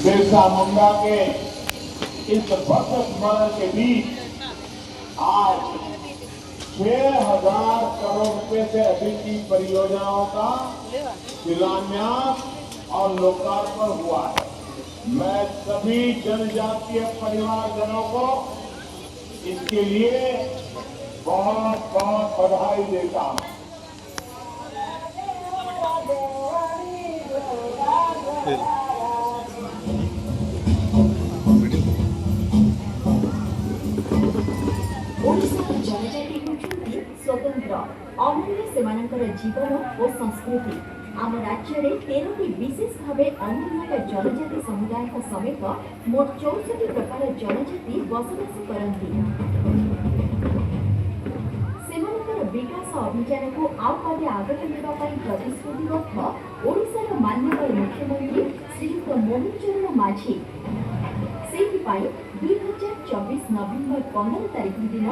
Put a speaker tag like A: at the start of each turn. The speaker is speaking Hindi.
A: बिरसा मुंडा के इस भक्त स्मरण के बीच आज 6,000 करोड़ रुपए से अधिक की परियोजनाओं का शिलान्यास और लोकार्पण हुआ है। मैं सभी जनजातीय परिवारजनों को इसके लिए बहुत बहुत बधाई देता हूं।
B: ओडिशार जनजाति होती स्वतंत्र अमूल्य सेमानकर जीवन और संस्कृति आम राज्य में 13टी विशेष भाव अनुन्नत जनजाति समुदाय समेत मोट 64 प्रकार जनजाति बसवास करती। विकास अभियान को आउ पादे आगत नेबाई प्रतिश्रुतिबद्ध ओडिशार माननीय मुख्यमंत्री श्रीयुक्त मोहन चरण माझी 2024 नवेम्बर 15 तारिख दिन